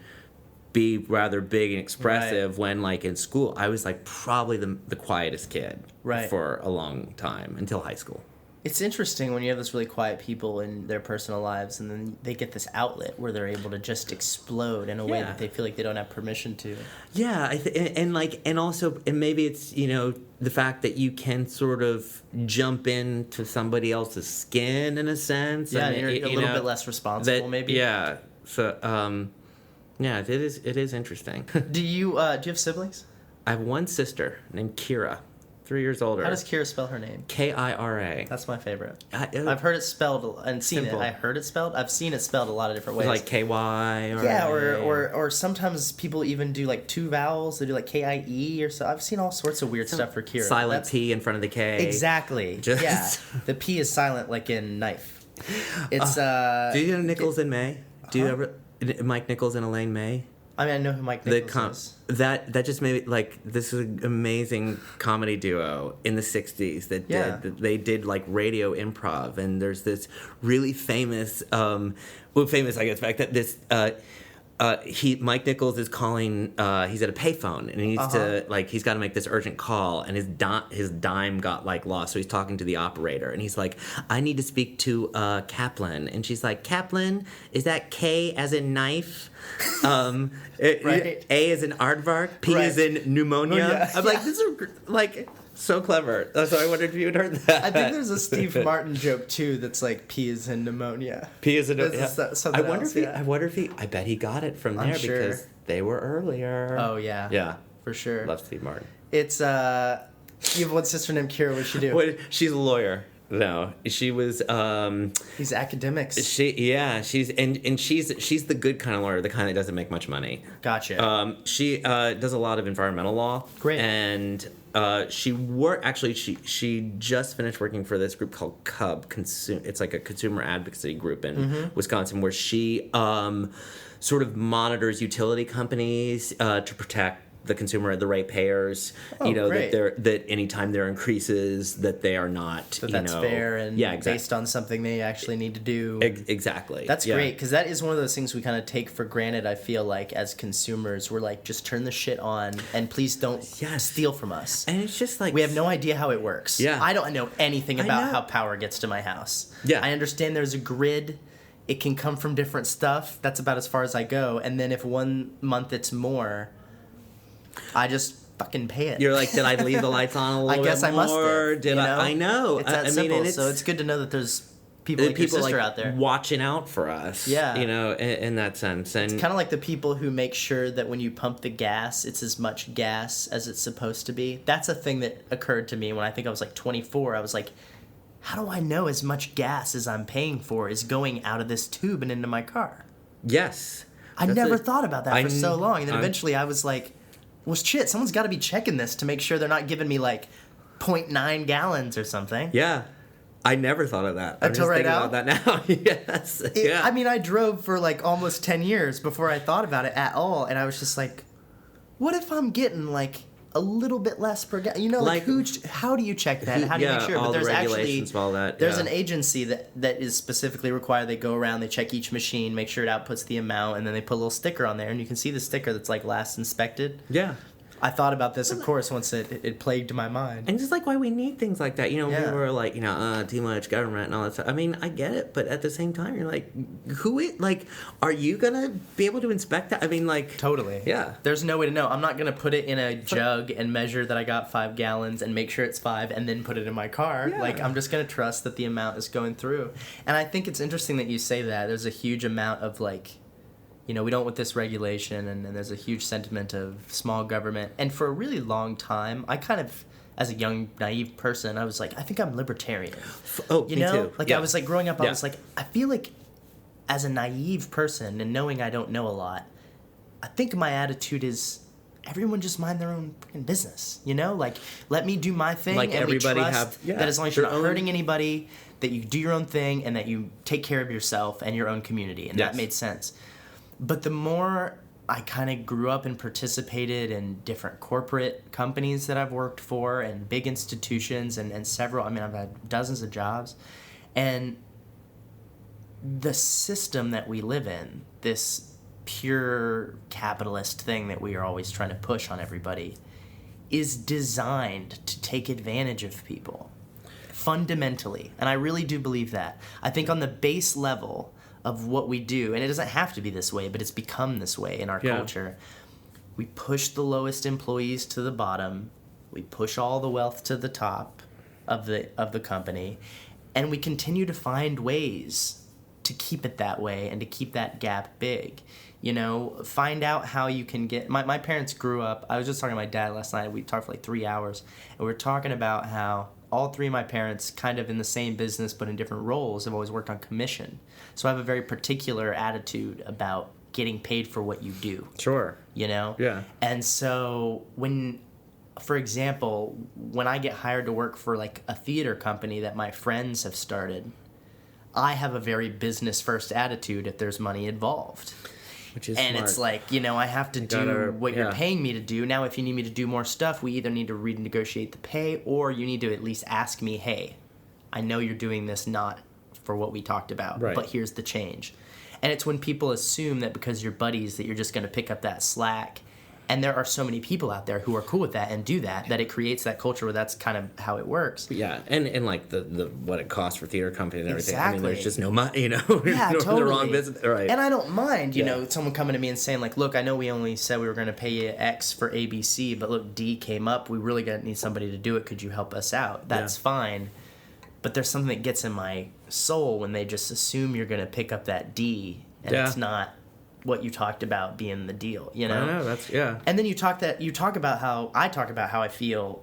be rather big and expressive when like in school I was like probably the quietest kid for a long time until high school. It's interesting when you have this really quiet people in their personal lives, and then they get this outlet where they're able to just explode in a way that they feel like they don't have permission to. Yeah, and maybe it's the fact that you can sort of jump into somebody else's skin in a sense. Yeah, and you're a little bit less responsible, maybe. Yeah, so Yeah, it is interesting. Do you have siblings? I have one sister named Kira, 3 years older. How does Kira spell her name? Kira. That's my favorite. I've heard it spelled and seen Simple. it. I heard it spelled. I've seen it spelled a lot of different ways. Like KY or yeah, or sometimes people even do like two vowels. They do like KIE or so. I've seen all sorts of weird stuff for Kira. Silent That's, P in front of the K. Exactly. Just- Yeah, the P is silent, like in knife. It's Do you know Nichols and May? Do you ever Mike Nichols and Elaine May? I mean, I know who Mike Nichols is. That just made me like, this is an amazing comedy duo in the 60s they did like radio improv, and there's this really famous famous, I guess, fact that this Mike Nichols is calling, he's at a payphone and he needs to, like, he's got to make this urgent call, and his dime got like lost, so he's talking to the operator and he's like, I need to speak to Kaplan, and she's like, Kaplan, is that K as in knife? Right. A as in aardvark, P as in pneumonia. Yeah. I'm like, this is like so clever. So I wondered if you had heard that. I think there's a Steve Martin joke too that's like P is in pneumonia. P is in I wonder if he. I bet he got it from I'm there sure. because they were earlier. Oh yeah. Yeah. For sure. Love Steve Martin. It's you have one sister named Kira. What'd she do? What? She's a lawyer. No, she was. These academics. She's the good kind of lawyer, the kind that doesn't make much money. Gotcha. She does a lot of environmental law. Great. And she just finished working for this group called CUB. It's like a consumer advocacy group in Wisconsin, where she sort of monitors utility companies to protect the consumer, the ratepayers. Great. that anytime there are increases, that they are not. That's fair and based on something they actually need to do. Exactly. That's great, because that is one of those things we kind of take for granted. I feel like as consumers, we're like, just turn the shit on and please don't steal from us. And it's just like, we have no idea how it works. Yeah. I don't know anything about know. how power gets to my house. Yeah. I understand there's a grid. It can come from different stuff. That's about as far as I go. And then if 1 month it's more, I just fucking pay it. You're like, did I leave the lights on a little bit more? I guess I must have. Did I know. It's that simple. So it's good to know that there's people like your sister out there watching out for us. Yeah. In that sense. And it's kind of like the people who make sure that when you pump the gas, it's as much gas as it's supposed to be. That's a thing that occurred to me when I think I was like 24. I was like, how do I know as much gas as I'm paying for is going out of this tube and into my car? Yes. I never thought about that for so long. And then eventually I was like, well, shit, someone's got to be checking this to make sure they're not giving me like 0.9 gallons or something. Yeah. I never thought of that. Until right now? I'm just thinking about that now. Yes. Yeah. I mean, I drove for like almost 10 years before I thought about it at all. And I was just like, what if I'm getting like a little bit less per gallon? You know, like how do you check that? How do you make sure? All But there's the regulations actually, all that. there's an agency that is specifically required. They go around, they check each machine, make sure it outputs the amount, and then they put a little sticker on there. And you can see the sticker that's like last inspected. Yeah. I thought about this, of course, once it plagued my mind. And just like why we need things like that. People are like, too much government and all that stuff. I mean, I get it, but at the same time, you're like, are you going to be able to inspect that? I mean, like... Totally. Yeah. There's no way to know. I'm not going to put it in a jug and measure that I got 5 gallons and make sure it's 5 and then put it in my car. Yeah. Like, I'm just going to trust that the amount is going through. And I think it's interesting that you say that. There's a huge amount of, like... we don't want this regulation, and there's a huge sentiment of small government. And for a really long time, I kind of, as a young, naive person, I was like, I think I'm libertarian. Me too. Like, I was like, growing up, I was like, I feel like as a naive person and knowing I don't know a lot, I think my attitude is everyone just mind their own freaking business, Like, let me do my thing, like and everybody we trust that as long as you're not hurting anybody, that you do your own thing, and that you take care of yourself and your own community. And that made sense. But the more I kind of grew up and participated in different corporate companies that I've worked for and big institutions and several, I've had dozens of jobs. And the system that we live in, this pure capitalist thing that we are always trying to push on everybody, is designed to take advantage of people. Fundamentally. And I really do believe that. I think on the base level of what we do, and it doesn't have to be this way, but it's become this way in our culture. We push the lowest employees to the bottom. We push all the wealth to the top of the company, and we continue to find ways to keep it that way and to keep that gap big. You know, find out how you can get... My parents grew up... I was just talking to my dad last night. We talked for like 3 hours. And we were talking about how all three of my parents, kind of in the same business but in different roles, have always worked on commission. So I have a very particular attitude about getting paid for what you do. Sure. You know? Yeah. And so when... For example, when I get hired to work for like a theater company that my friends have started, I have a very business-first attitude if there's money involved. Which is and smart. It's like, you know, I have to do what you're paying me to do. Now, if you need me to do more stuff, we either need to renegotiate the pay, or you need to at least ask me, hey, I know you're doing this not for what we talked about, but here's the change. And it's when people assume that because you're buddies that you're just going to pick up that slack. And there are so many people out there who are cool with that and do that it creates that culture where that's kind of how it works. Yeah, and like the what it costs for theater companies and everything. Exactly. I mean, there's just no money, you know. Yeah, no, totally. The wrong business, right? And I don't mind, you know, someone coming to me and saying like, "Look, I know we only said we were going to pay you X for ABC, but look, D came up. We really gonna need somebody to do it. Could you help us out?" That's fine. But there's something that gets in my soul when they just assume you're going to pick up that D, and it's not what you talked about being the deal, you know? I know, that's, And then you talk about how I feel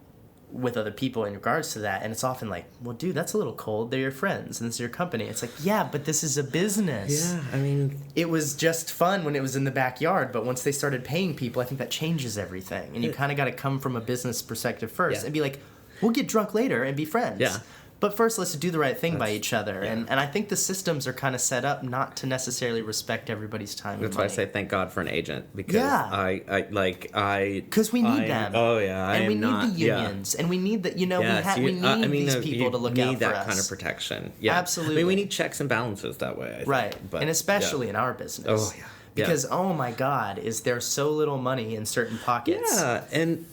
with other people in regards to that, and it's often like, well, dude, that's a little cold. They're your friends, and this is your company. It's like, yeah, but this is a business. Yeah, I mean... It was just fun when it was in the backyard, but once they started paying people, I think that changes everything. And you kind of got to come from a business perspective first and be like, we'll get drunk later and be friends. Yeah. But first, let's do the right thing by each other. Yeah. And I think the systems are kind of set up not to necessarily respect everybody's time. That's why I say thank God for an agent, because because we need them. Oh yeah, and we need the unions, and we need that. You know, we need these people to look out for us. We need that kind of protection. Yeah, absolutely. I mean, we need checks and balances that way. I think. Right, but, and especially in our business. Oh yeah. Because oh my God, is there so little money in certain pockets? Yeah, and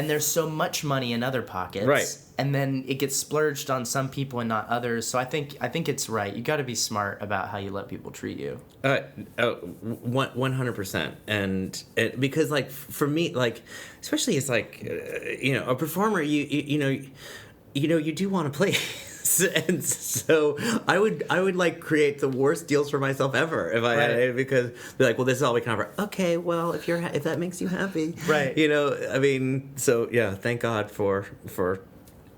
there's so much money in other pockets. Right. And then it gets splurged on some people and not others. So I think it's right. You got to be smart about how you let people treat you. 100%. And because like for me, like especially as like you know, a performer, you know you do want to play. And so I would like create the worst deals for myself ever if I had it, because they're like, well, this is all we can offer. Okay, well, if that makes you happy, right? You know, I mean, so yeah, thank God for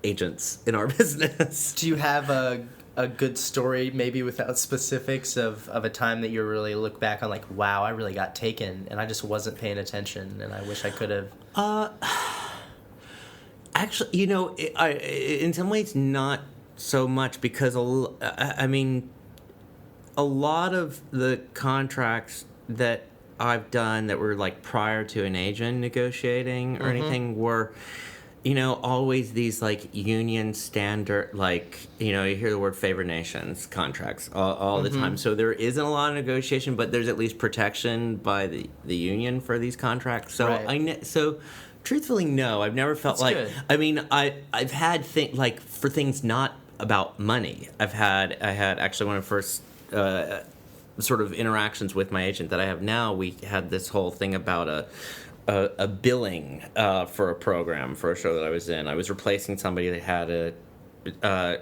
agents in our business. Do you have a good story, maybe without specifics, of a time that you really look back on like, wow, I really got taken and I just wasn't paying attention and I wish I could have? Actually, you know, in some ways not so much, because I mean, a lot of the contracts that I've done that were like prior to an agent negotiating or anything were, you know, always these like union standard, like, you know, you hear the word favored nations contracts all the time. So there isn't a lot of negotiation, but there's at least protection by the union for these contracts. So so truthfully, no, I've never felt That's like good. I mean, I've had like for things not about money. I had actually one of the first sort of interactions with my agent that I have now. We had this whole thing about a billing for a program for a show that I was in. I was replacing somebody that had a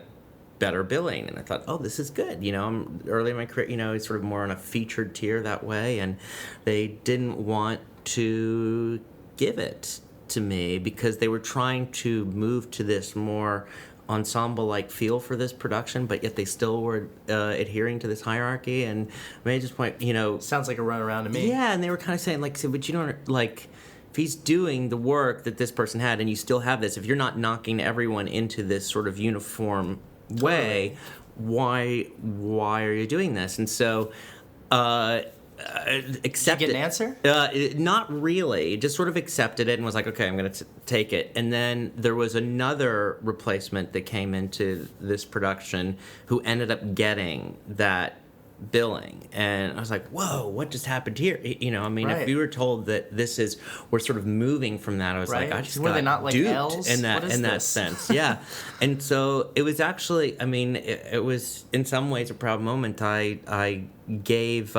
better billing, and I thought, oh, this is good. You know, I'm early in my career, you know, it's sort of more on a featured tier that way, and they didn't want to give it to me because they were trying to move to this more ensemble-like feel for this production, but yet they still were adhering to this hierarchy. And I mean, at this point, you know, sounds like a runaround to me. Yeah, and they were kind of saying like, so, but you don't like, if he's doing the work that this person had, and you still have this, if you're not knocking everyone into this sort of uniform way, why are you doing this? And so, accepted. Did you get an answer? Not really. Just sort of accepted it and was like, okay, I'm going to take it. And then there was another replacement that came into this production who ended up getting that billing. And I was like, whoa, what just happened here? You know, I mean, if you were told that we're sort of moving from that, I was like, I just were got they not like duped L's? in that sense. Yeah. And so it was actually, I mean, it was in some ways a proud moment. I gave...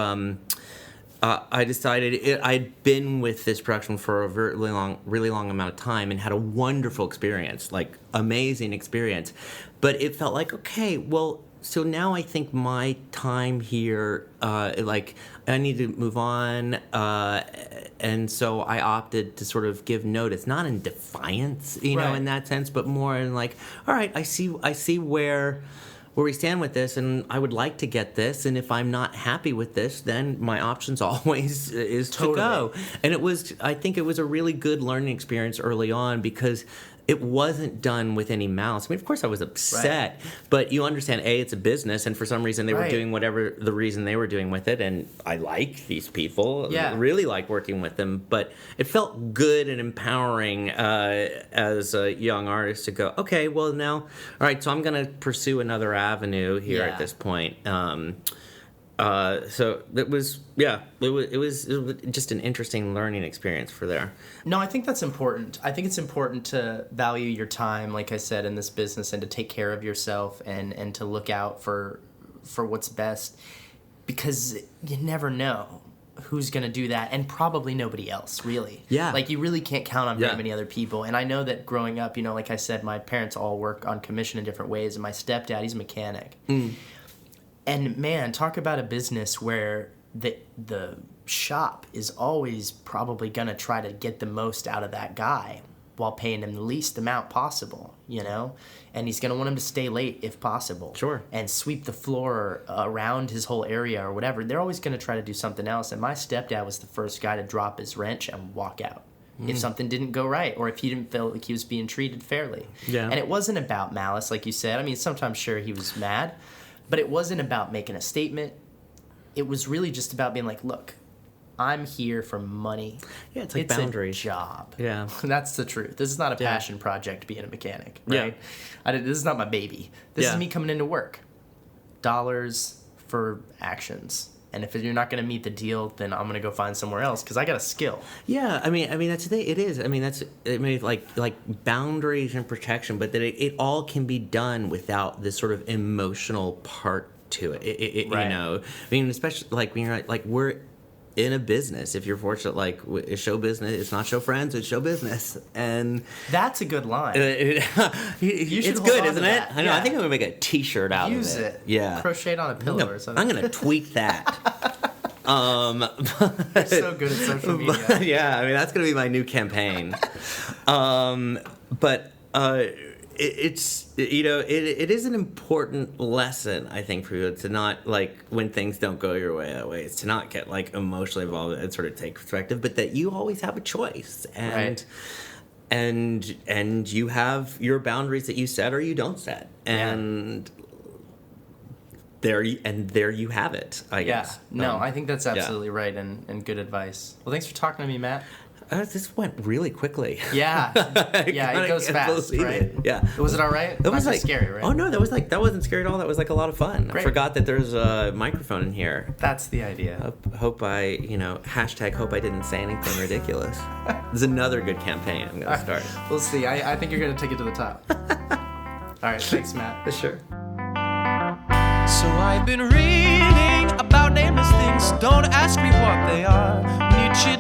I decided I'd been with this production for a really long amount of time and had a wonderful experience, like amazing experience. But it felt like, okay, well, so now I think my time here, like I need to move on, and so I opted to sort of give notice, not in defiance, you know, Right. in that sense, but more in like, all right, I see where we stand with this, and I would like to get this, and if I'm not happy with this, then my options always is to go. And I think it was a really good learning experience early on because it wasn't done with any malice. I mean, of course I was upset, but you understand, A, it's a business, and for some reason they were doing whatever the reason they were doing with it, and I like these people, really like working with them, but it felt good and empowering as a young artist to go, okay, well now, all right, so I'm going to pursue another avenue here at this point. So it was just an interesting learning experience for there. No, I think that's important. I think it's important to value your time, like I said, in this business, and to take care of yourself and to look out for what's best, because you never know who's going to do that, and probably nobody else, really. Yeah. Like, you really can't count on very many other people. And I know that growing up, you know, like I said, my parents all work on commission in different ways, and my stepdad, he's a mechanic. And man, talk about a business where the shop is always probably going to try to get the most out of that guy while paying him the least amount possible, you know? And he's going to want him to stay late if possible. Sure. And sweep the floor around his whole area or whatever. They're always going to try to do something else. And my stepdad was the first guy to drop his wrench and walk out if something didn't go right, or if he didn't feel like he was being treated fairly. Yeah. And it wasn't about malice, like you said. I mean, sometimes, sure, he was mad. But it wasn't about making a statement. It was really just about being like, look, I'm here for money. Yeah, it's like boundaries. It's a job. Yeah. That's the truth. This is not a passion project, being a mechanic, right? This is not my baby. This is me coming into work. Dollars for actions. And if you're not going to meet the deal, then I'm going to go find somewhere else because I got a skill. Yeah, I mean that's the thing. It is. I mean, like boundaries and protection, but that it all can be done without this sort of emotional part to it. You know, I mean, especially like when you're like we're in a business. If you're fortunate, like it's show business, it's not show friends, it's show business, and that's a good line. It's good, isn't it? I know. I think I'm gonna make a T-shirt out of it. Use it. Yeah. Crochet it on a pillow or something. I'm gonna tweak that. You're so good at social media. Yeah, I mean that's gonna be my new campaign. It's you know it is an important lesson, I think, for you to not, like, when things don't go your way that way, it's to not get like emotionally involved and sort of take perspective, but that you always have a choice, and and you have your boundaries that you set or you don't set, and there you have it, I guess. No, I think that's absolutely right, and good advice. Well, thanks for talking to me, Matt. This went really quickly. Yeah, it goes fast, right? It. Yeah. Was it all right? It was like scary, right? Oh no, that wasn't scary at all. That was like a lot of fun. Great. I forgot that there's a microphone in here. That's the idea. Hope I hope I didn't say anything ridiculous. There's another good campaign I'm gonna start. We'll see. I think you're gonna take it to the top. All right, thanks, Matt. Sure. So I've been reading about nameless things. Don't ask me what they are. Nietzsche